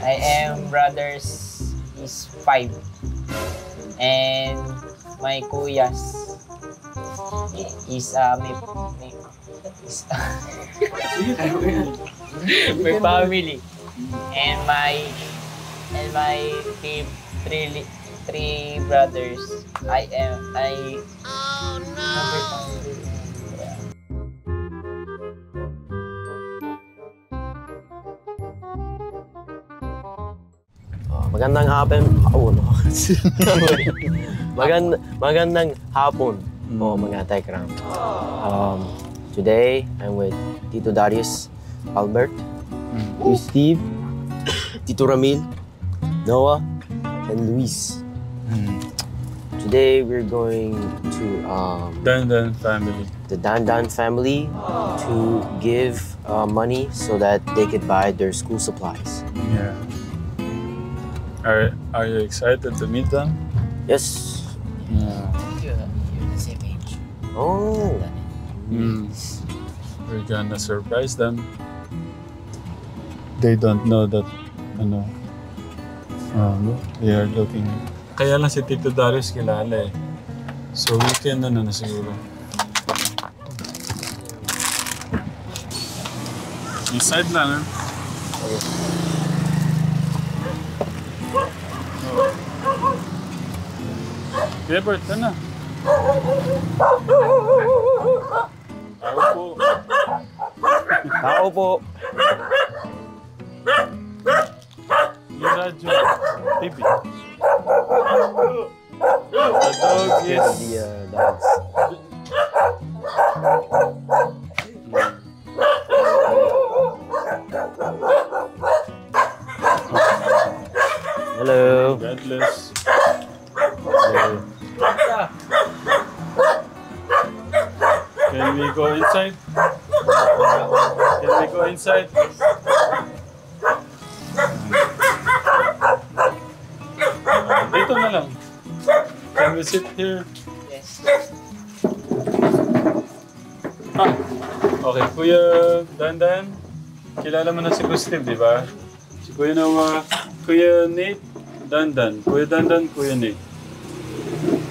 I am brothers is 5. And my kuyas is is my family. And my team, three brothers. Oh no! Magandang hapon. Magandang hapon po mga Tekram. Today, I'm with Tito Darius, Albert, with Steve, Tito Ramil, Noah, and Luis. Today, we're going to Dan family. the Dan family to give money so that they could buy their school supplies. Yeah. Are you excited to meet them? Yes. Yeah. You're the same age. Oh. We're gonna surprise them. They don't know that, they are looking. Kaya lang si Tito Darius kilala eh. So weekend na siguro. Inside lang, Kuya Bert, na. Tao po. Tao po. Yung radyo. TV. The dog is... The dogs. Hello. God bless. Hello. Can we go inside? Can we go inside? Dito na lang. Can we sit here? Yes. Okay. Kuya Dandan, kilala mo na si Steve, di ba? Si Kuya Noah, Kuya Nate, Dandan. Kuya Dandan, Kuya Nate.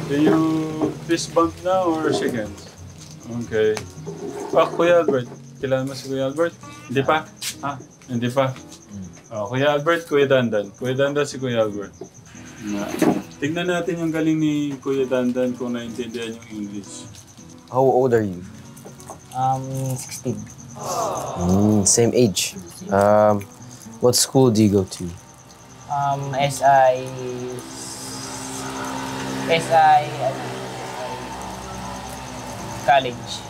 Do you fist bump now or shake hands? Okay. Kuya Albert. Kilala mo si Kuya Albert? Hindi pa? Hindi pa. Kuya Albert, Kuya Dandan. Kuya Dandan si Kuya Albert. Tignan natin yung galing ni Kuya Dandan kung naintindihan yung English. How old are you? 16. Same age. What school do you go to? College.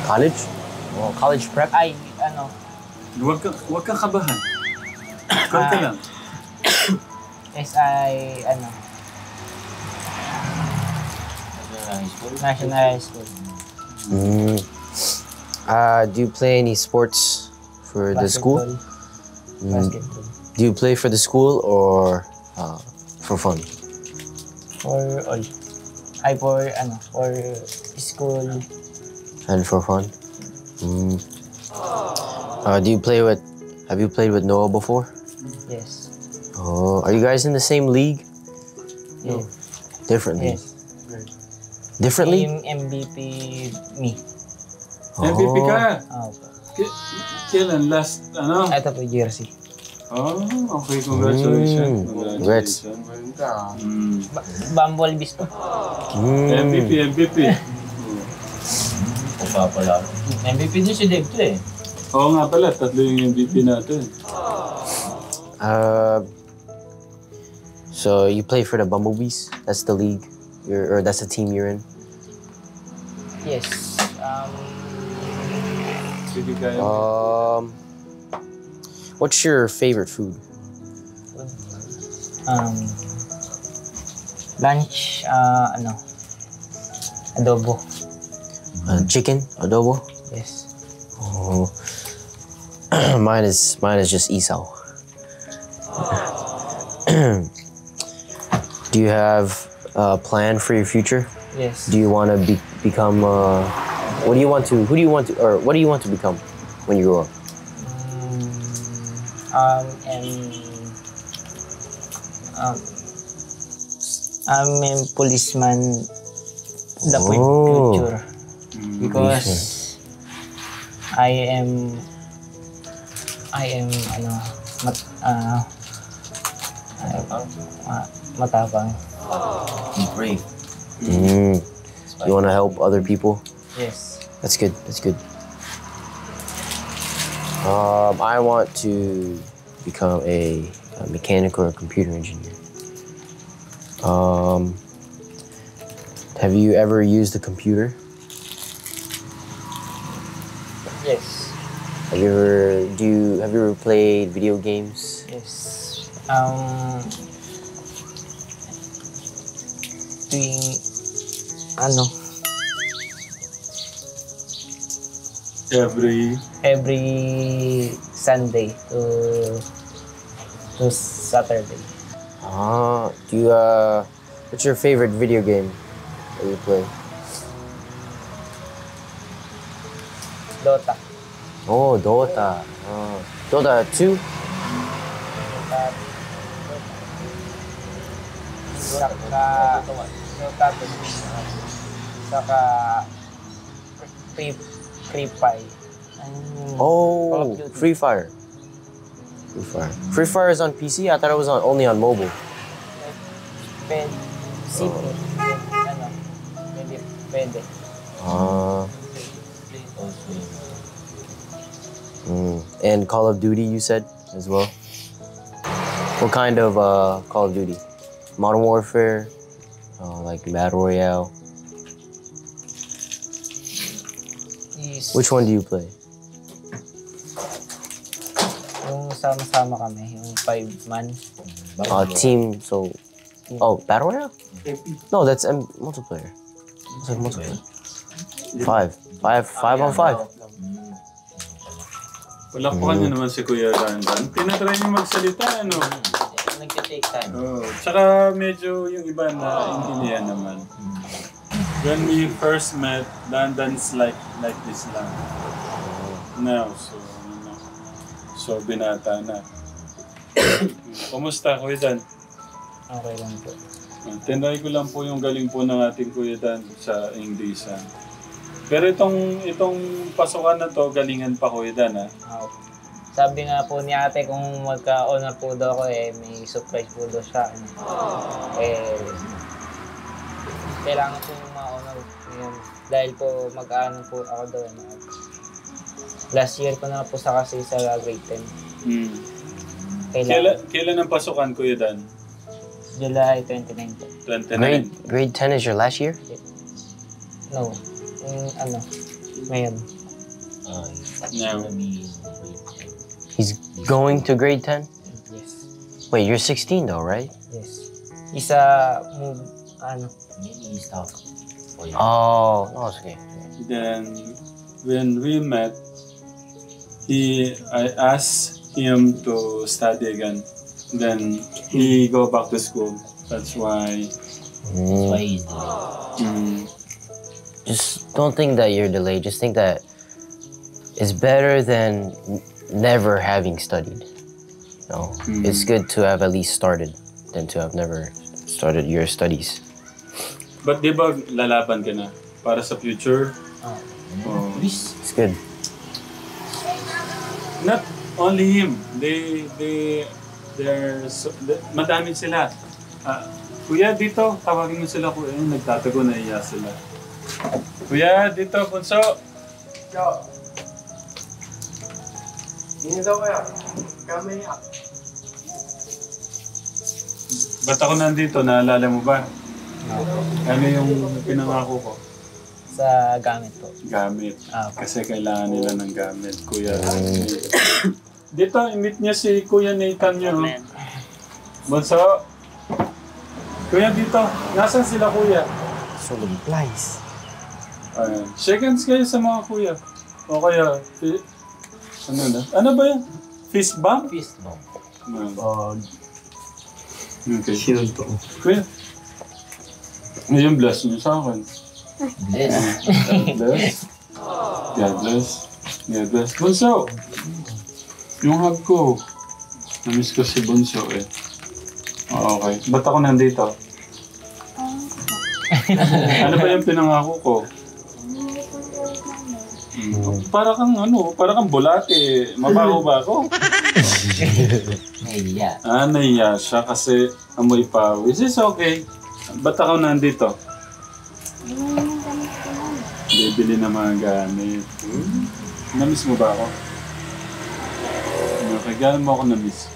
College? Oh, college prep? Huwag kang kabahan. Call ka lang. National High School. Do you play any sports for the school? Basketball. Do you play for the school or for fun? For all. For school. And for fun? Do you play with... Have you played with Noah before? Yes. Oh, are you guys in the same league? Yes. Different league? Yes. Different league? Team MVP me. MVP ka! Kailan? Last, Ito po, jersey. Okay. Congratulations. Congrats. Bumblebees po. MVP. MVP din si Dave to eh. Oo nga pala, 3 yung MVP natin. So you play for the Bumblebees? That's the league, or that's the team you're in? Yes. Sige kaya. What's your favorite food? Lunch, adobo. Chicken? Adobo? Yes. Oh. mine is just isaw. Do you have a plan for your future? Yes. Do you want to become? What do you want to? Who do you want to? Or what do you want to become when you grow up? And I'm a policeman the future because I am matapang. Brave. You want to help other people? Yes. That's good. That's good. I want to become a mechanical or computer engineer. Have you ever used a computer? Yes. Have you ever played video games? Yes. Tuwing every Sunday to Saturday. What's your favorite video game that you play? Dota. Oh, Dota. Dota 2? Saka Free Fire. Call of Oh, Duty. Free Fire. Free Fire is on PC? I thought it was only on mobile. CP. Pwede. And Call of Duty, you said, as well? What kind of Call of Duty? Modern Warfare? Like Battle Royale? Which one do you play? Yung sama-sama kami, yung 5-man. Team, so... Oh, Battle Royale? No, that's multiplayer. It's like multiplayer. Five on five. Palakpakan niyo naman si Kuya Dandan. Tinatry niyo magsalita, ano? Nagtitake time. Tsaka medyo yung iba na intindihan naman. When we first met, Dandan's like this lang. Now, so binata na. Kumusta, Kuya Dan? Okay lang po. Tinry ko lang po yung galing po ng ating Kuya Dan sa English. Pero itong pasukan na to, galingan pa Kuya Dan, ha? Sabi nga po ni ate kung magka-honor po daw ako may surprise po daw siya. Kailangan po yung ma-honor ngayon. Dahil po mag-ano po ako daw. Last year ko na po sa kasi sa grade 10. Kailan ang pasukan, Kuya Dan? July 29 po. 29. Grade 10 is your last year? No. Ngayon. He's going to grade 10? Yes. Wait, you're 16 though, right? Yes. Isa move, Maybe stop. Oh, no, it's okay. Then, when we met, I asked him to study again. Then, he go back to school. That's why. That's why he's delayed. Just don't think that you're delayed. Just think that it's better than never having studied. No, it's good to have at least started than to have never started your studies. But di ba lalaban ka na para sa future? It's good. Not only him. Madami sila. Kuya, dito. Tawagin mo sila, kuya. Nagtatago, naiya sila. Kuya, dito, Bunso. Hindi daw kaya. Kami niya. Ba't ako nandito? Naalala mo ba? Ano yung pinangako ko? sa gamit po. Gamit. Okay. Kasi kailangan nila ng gamit, Kuya. Dito, i-meet niya si Kuya Nathan niyo. Bunso. Kuya, dito. Nasaan sila, Kuya? So the replies. Ayan. Shake hands kayo sa mga kuya. O kaya, ano na? Ano ba yan? Fist bump? Fist bump. Okay. Kuya. Ano yung bless niyo sa akin? Bless. God bless. God bless. God bless. Bunso! Yung hug ko. Namiss ko si Bunso eh. Okay. Ba't ako nandito? Ano ba yung pinangako ko? Para kang bulate. Mabaho ba ako? Nahiya. Nahiya siya kasi amoy pawis. Is okay. Ba't ako nandito? Bibili ng mga gamit. Namiss mo ba ako? Okay, gano'n mo ako namiss?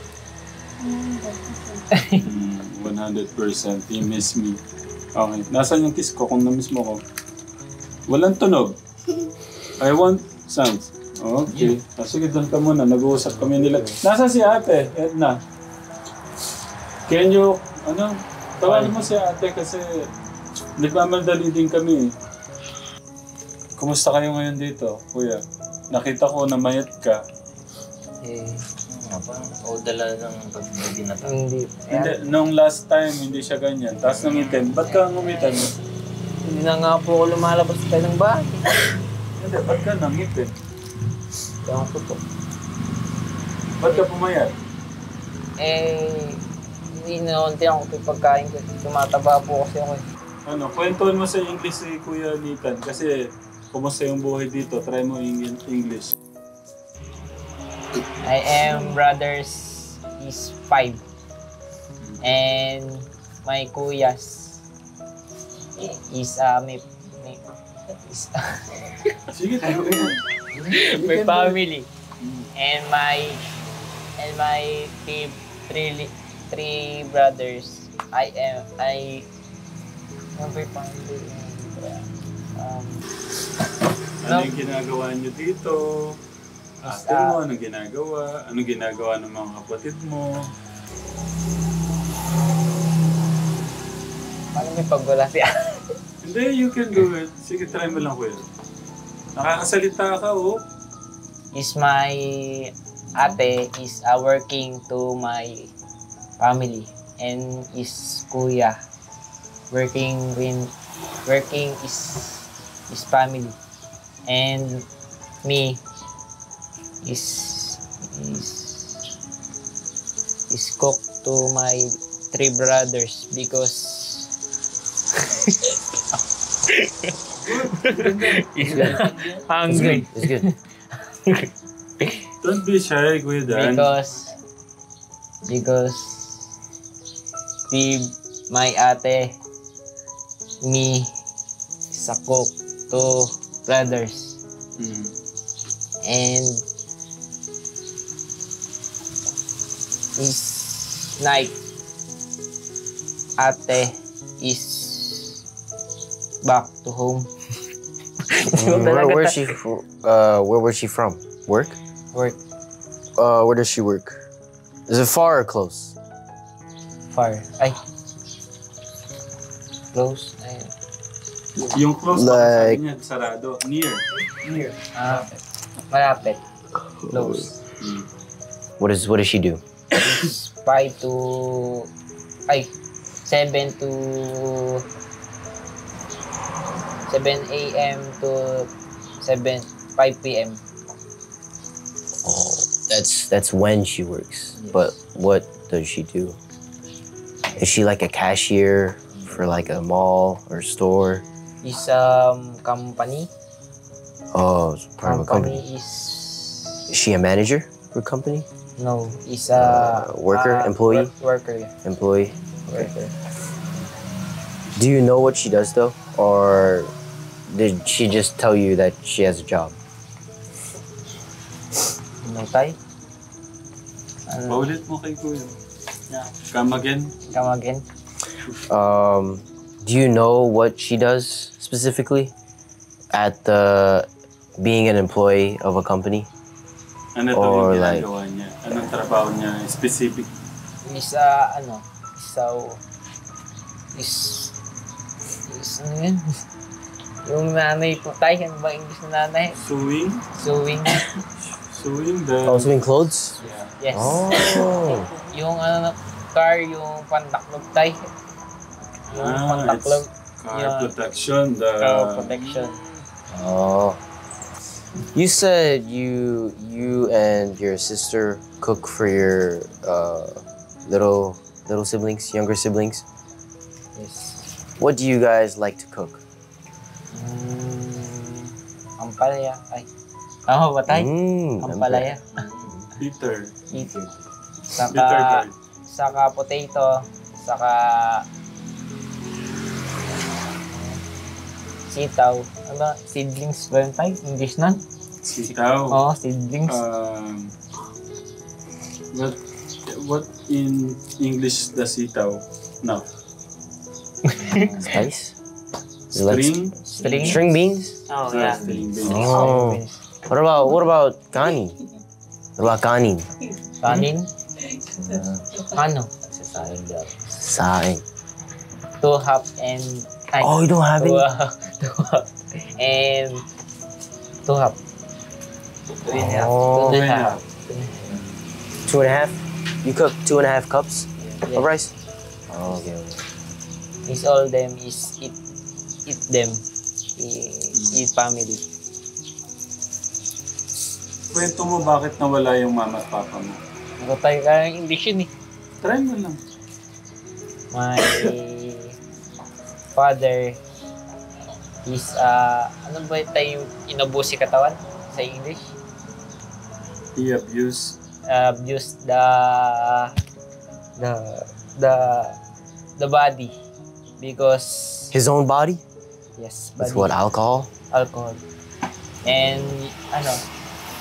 100%. You miss me. Okay. Nasaan yung kiss ko kung namiss mo ko? Walang tunog. I want sounds. Okay. Sige, doon ka muna. Nag-uusap kami nila. Nasaan si ate? Edna. Can you, tawagan mo si ate kasi nagmamadali din kami. Kumusta kayo ngayon dito, kuya? Nakita ko na mayat ka. Parang dala ng pagbibigyan na tayo. Hindi. Hindi, nung last time, hindi siya ganyan. Tapos nangitin. Ba't ka ngumitin? Hindi na nga po ako lumalabas tayo ng bahay. Hindi, ba't ka nangitin? Ewan ko po. Ba't ka pumayat? Hindi na konti ako pagkain ko. Tumataba po kasi ako. Kwentuhan mo sa English si Kuya Nathan. Kasi, kumusta yung buhay dito? Try mo English. I am brothers is 5. And my kuyas is Sige, tayo yan. my family. And my three brothers. My family. Ano yung ginagawa nyo dito? Ate mo, ano ginagawa? Ano ginagawa ng mga kapatid mo? Paano may pagwala si Hindi, you can do it. Sige, try mo lang, kuya. Nakakasalita ka, oh. Is my ate is working to my family and is kuya working is family and me is cook to my 3 brothers because hungry. It's good. Don't be shy, Kuya Dan. Because my ate, me, is a cook to brothers. And is night, ate is back to home. Where was she from? Work? Work Where does she work? Is it far or close? far. Ay. Close. Ay. Yung close Like- sabi niya, sarado. Near. Near. Malapit. Close. What does she do? 7 to 7 a.m. to 5 p.m. Oh, that's when she works. Yes. But what does she do? Is she like a cashier for like a mall or store? Is company. Oh, it's part of a company. Is she a manager for a company? No, is a Worker? Employee? Worker. Yeah. Employee? Worker. Do you know what she does though? Or did she just tell you that she has a job? No tay. Paulit mo kay Kuya. Come again. Come again. Do you know what she does specifically at being an employee of a company? Ano daw Or yung like- ginagawa niya? Anong trabaho niya? Specific. Is ano yun? Yung nanay po tay, ano ba English na nanay? Sewing? Sewing. Sewing the... Sewing clothes? Yeah. Yes. Oh. Yung car, yung pantaklog tay. Yung pantaklog. Car Yeah. protection. The... Car protection. Oh. You said you and your sister cook for your little siblings, younger siblings. Yes. What do you guys like to cook? Ampalaya. Ay. Tama ba tayo? Ampalaya. Bitter. Bitter. Bitter gourd. Saka potato. Saka sitaw. Ano ba? Seedlings ba yun tayo? English nun? Sitaw. Oo, seedlings. What in English the sitaw? No. Spice? Is it like String? string beans? Oh, yeah. String beans. Oh. What about kanin? What about kanin? Kanin? Ano? Sa sayang daw. Saing. 2 half and... Ay, Oh, you don't have it? 2 half and 2 half. Oh. 2 half. 2.5? You cook 2.5 cups of rice? Yes. Oh, okay. Is all them is eat them. Eat family. Kwento mo bakit nawala yung mama at papa mo. Ako tayo ka ng English yun eh. Try mo lang. My father is, ano ba tayo inabusi katawan sa English? He abused. Abuse the body because His own body? yes, With body, what, alcohol? alcohol and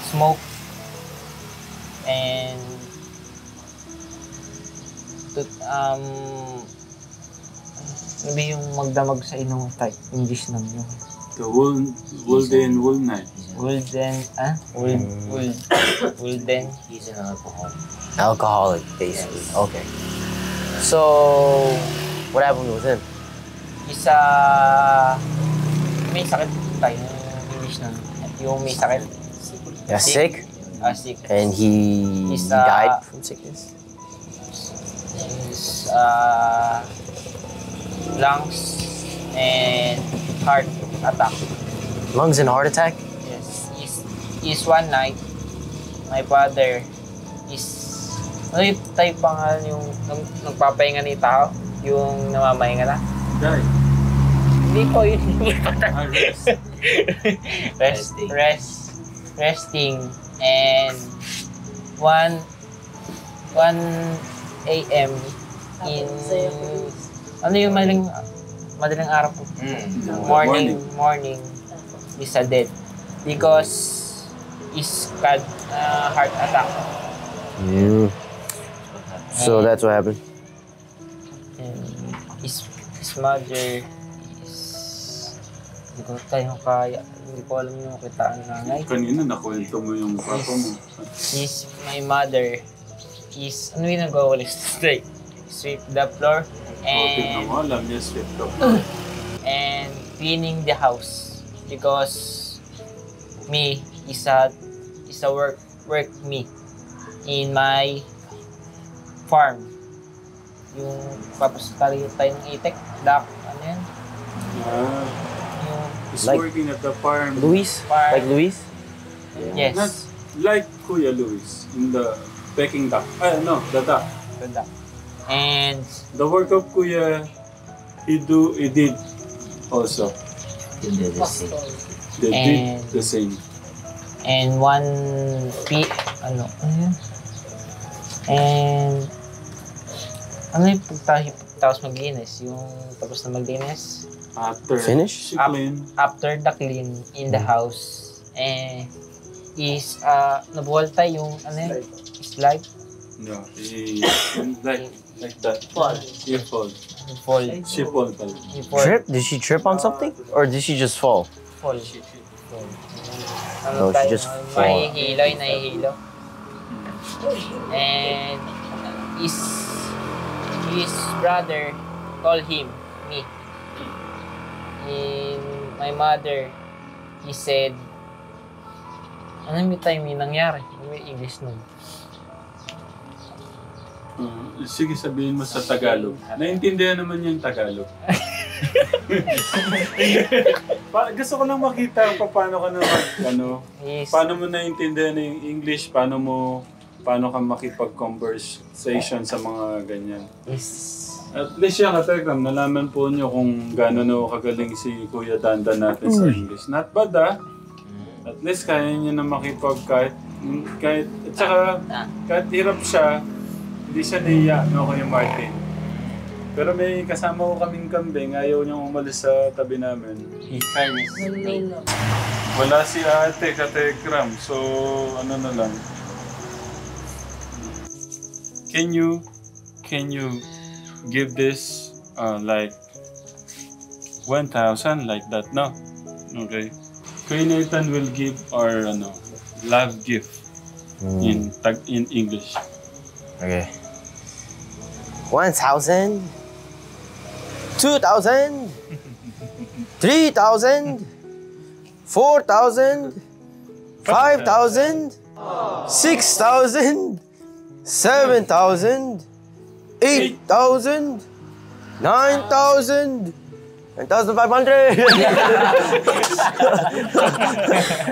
smoke and ano ba yung magdamag sa inom type English naman yung The Wolden Wool Night. Wolden He's an alcohol. Alcoholic, basically. Okay. So, what happened with him? isa may sakit tayo yung English na yung may sakit He got sick? sick And he He's, died from sickness? is lungs and heart attack. Lungs and heart attack? Yes, is one night my father is ano yung type pangalan yung nagpapahinga ni tao yung namamahinga na Die. hindi po yun Rest. resting and 1 a.m. in ano yung madaling araw po morning is a dead because is had heart attack. So that's what happened? And his mother is hindi ko tayo kaya hindi ko alam yung kitaan nanay. Kanina nakwento mo yung papa mo. My mother is ano yung nag-walis today? Sweep the floor Tignan and mo, alam niya sweet ka. and cleaning the house because me is a work me in my farm. Yung tapos tayo ng itek, duck, ano yan? Yung He's Like- working at the farm. Luis? Farm. Like Luis? Yes. Not like Kuya Luis in the Peking duck. No, the duck. The duck. And The work of Kuya, he did also. He did the same. They And- did the same. and ano yun? And ano yung tapos maglinis? Yung tapos na maglinis? After Finish? she clean, After the clean in the house is nabuhaltay yung ano yun? Slide? no, he like that. Fall. He fall. Fall. She fall pala. Trip? Did she trip on something? Or did she just fall? Fall. No, she just fall. Nahihilo. And his brother called me. And my mother, he said, ano yung time yung nangyari? Ano yung English nun? Sige, sabihin mo sa Tagalog. Naintindihan naman yung Tagalog. Gusto ko lang makita paano ka na Yes. paano mo naiintindihan yung English, paano ka makipag-conversation sa mga ganyan. Yes. At least yan, Katekram, nalaman po niyo kung gaano na kagaling si Kuya Dandan natin sa English. Not bad, ah. At least kaya niya na kahit at saka, kahit hirap siya, hindi siya naiya, no, Kuya Martin. Pero may kasama ko kaming kambing, ayaw niyang umalis sa tabi namin. Wala si ate, Katekram, so ano na lang. Can you give this like 1,000 like that, no? Okay. Kuya Nathan will give our love gift in English. Okay. 1,000, 2,000, 3,000, 4,000, 5,000, 6,000, 7,000, 8,000, 9,000, 9,500,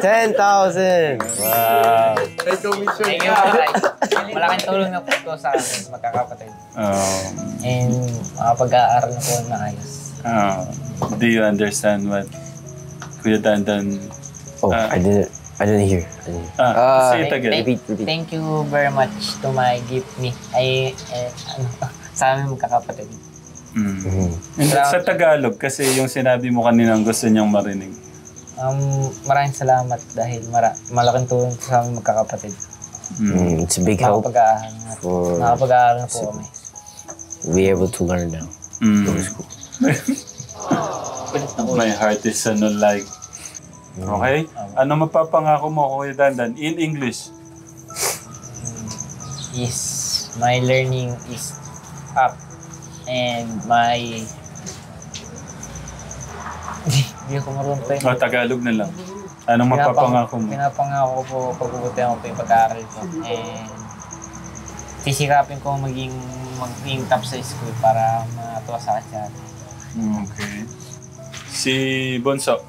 10,000. Wow. May commission Thank you, ka. Tay. Malaking tulong na po ito sa amin, magkakapatid. And makapag-aaral na po ng maayos. Do you understand what Kuya Dandan? Oh, I didn't hear. Say it again. Repeat. Thank you very much to my gift me. Sa amin magkakapatid. Sa Tagalog, kasi yung sinabi mo kanina gusto niyang marinig. Maraming salamat dahil malaking tulong sa amin magkakapatid. It's a big help Nakapag-aaral na po kami. be able to learn now. Go to school. My heart is like. Okay? Ano mapapangako mo, Kuya Dandan, in English? Yes, my learning is up and my... Hindi ako marunong pa yun. Tagalog na lang. Anong mapapangako mo? Pinapangako ko po pagbubutihan ko po yung pag-aaral ko. And sisikapin ko maging top sa school para matuwa sa akin. Okay. Si Bonso.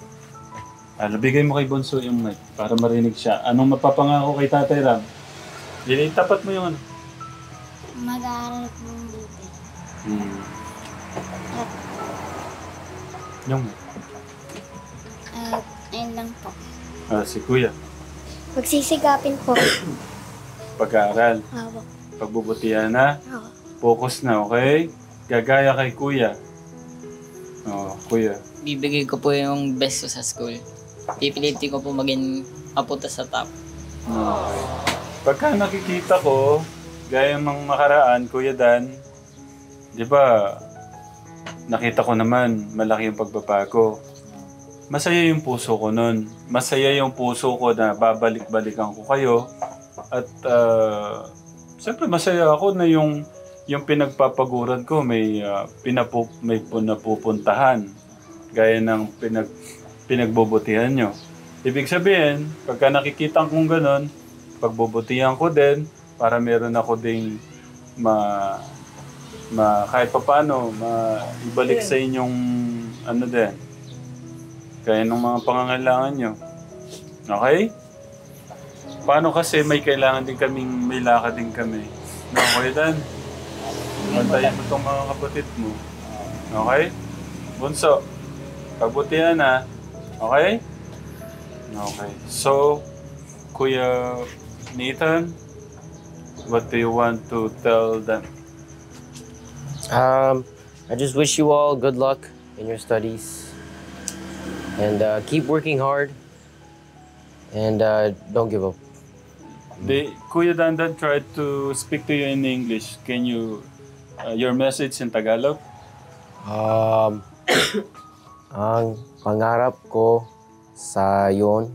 Bigay mo kay Bonso yung mic para marinig siya. Anong mapapangako kay Tatay Ram? Tapat mo yung ano. Mag-aaral po dito. Yung Ayun lang po. si Kuya. Magsisigapin po. Pag-aaral. Awa. Pagbubutihan na. Awa. Focus na, okay? Gagaya kay Kuya. Kuya. Bibigay ko po yung best ko sa school. Pipilitin ko po maging mapunta sa top. Okay. Pagka nakikita ko, gaya ng makaraan, Kuya Dan, di ba, nakita ko naman, malaki yung pagbabago. Masaya yung puso ko nun. Masaya yung puso ko na babalik-balikan ko kayo. At, siyempre masaya ako na yung pinagpapaguran ko may napupuntahan. Gaya ng pinagbubutihan nyo. Ibig sabihin, pagka nakikita kong ganon, pagbubutihan ko din para meron ako ding kahit paano ibalik sa inyong din. Gaya ng mga pangangailangan nyo. Okay? Paano kasi may kailangan din kaming, may lakad din kami. Okay, Dan? Mantayin mo itong mga kapatid mo. Okay? Bunso, pagbutihan na. Okay? Okay. So, Kuya Nathan, what do you want to tell them? I just wish you all good luck in your studies. And keep working hard. And don't give up. Kuya Dandan tried to speak to you in English. Can you, your message in Tagalog? Ang pangarap ko sa yon,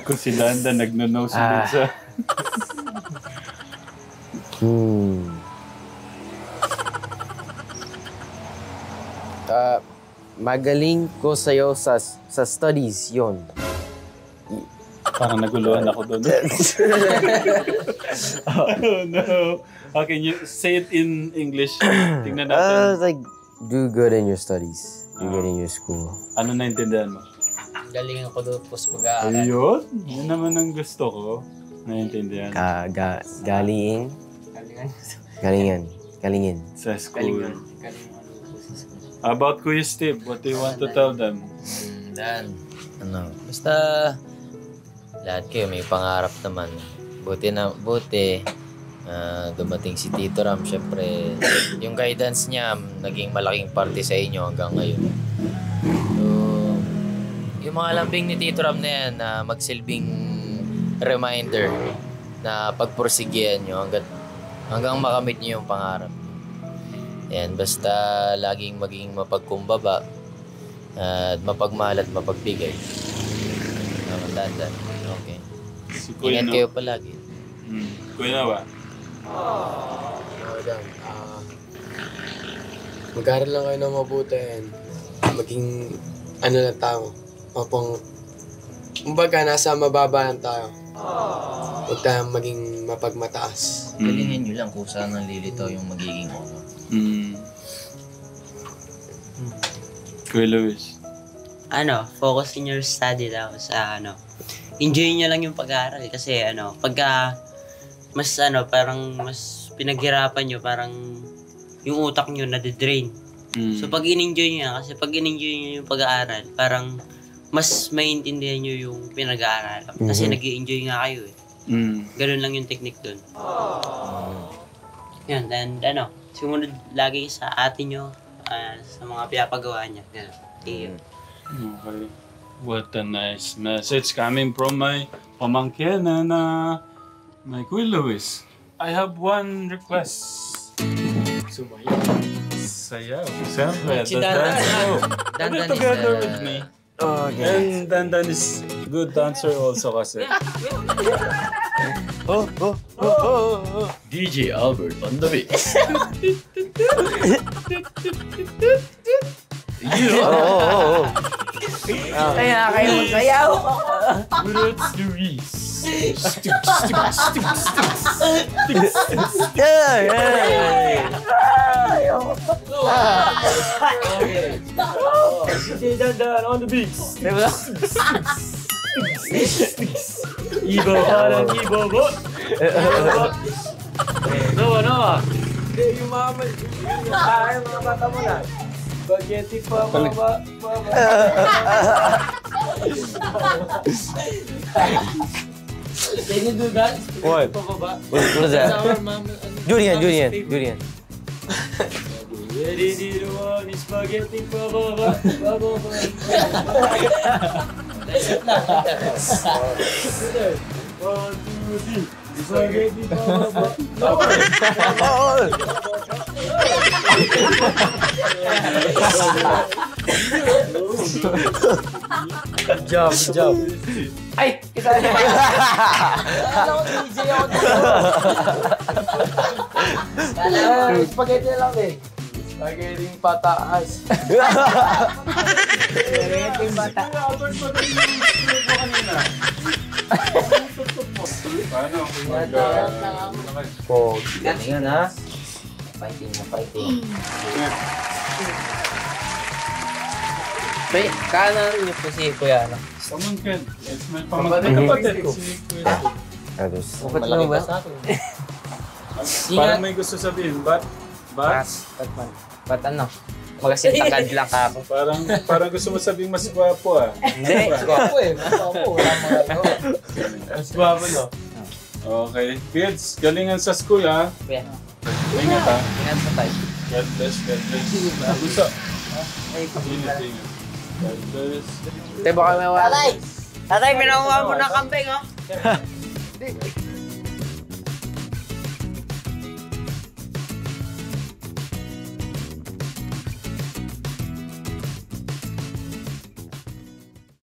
Kung si Dandan nagno-no sunod sa... magaling ko sa'yo sa studies yon. Parang naguluhan ako doon. Oh no. Okay, you say it in English. Tingnan natin. Like, do good in your studies. Do good in your school. Ano naintindihan mo? Galing ako doon po sa pag-aaral. Ayun. Yun naman ang gusto ko. Naintindihan. Galingin. Sa school. How about Kuya Steve? What do you want to tell them? Dan, basta lahat kayo may pangarap naman. Buti dumating si Tito Ram, syempre yung guidance niya naging malaking parte sa inyo hanggang ngayon. So, yung mga lambing ni Tito Ram na yan na magsilbing reminder na pagpursigihan nyo hanggang makamit nyo yung pangarap. Yan, basta laging maging mapagkumbaba at mapagmahal at mapagbigay. Dandan. Okay. Si Kuya Ingat no? kayo palagi. Kuya Nawa? Mag-aaral lang kayo ng mabuti and maging ano lang tayo. Kumbaga, nasa mababa lang tayo. Huwag tayong maging mapagmataas. Galingin nyo lang kung saan nalilitaw yung magiging honor. Kuya Luis? Focus in your study lang sa enjoy nyo lang yung pag-aaral kasi pagka parang mas pinaghirapan nyo, parang yung utak nyo nade-drain. So pag in-enjoy nyo yan, kasi pag in-enjoy nyo yung pag-aaral, parang mas maintindihan nyo yung pinag-aaral. Kasi nag-i-enjoy nga kayo eh. Ganun lang yung technique dun. Yun, and sumunod lagi sa atin nyo, sa mga pinapagawa niya. Ganun. Okay. What a nice message coming from my pamangkin na my Kuya Luis. I have one request. Sayaw. Siyempre, Si Dandan. Dandan together with me. Okay. And Dandan is good dancer also kasi. DJ Albert on the mix. Kaya kayo magsayaw. Let's do this. DJ Dandan on the beats. Ibo parang ibo bo. No. Yung mga mata mo na. Spaghetti pa, baba. Can you do that? What? What is that? Julian. Ready to want spaghetti pa baba. One, two, three. Spaghetti pa baba. Job. Ay! Isa na! Alam ko, DJ ako dito. Spaghetti na lang eh. Spaghetti pataas. Spaghetti bata. Paano? Galingan ha. Fighting. May, kanan niyo po si Kuya, Pamangkin. It's my pamangkin. Kapatid. Si Kuya. Malaki ba sa akin? Parang may gusto sabihin, but Ba't Magasin takad lang ako. parang gusto mo sabihin mas gwapo ah. Hindi, mas gwapo eh. Mas guwapo, no? Okay. Kids, galingan sa school ha. Kuya, Ingat ha. ingat po tayo. God bless. Gusto. Ingat. God bless. Tayo baka may wala. Tatay, pinakuha mo ng kambing, oh.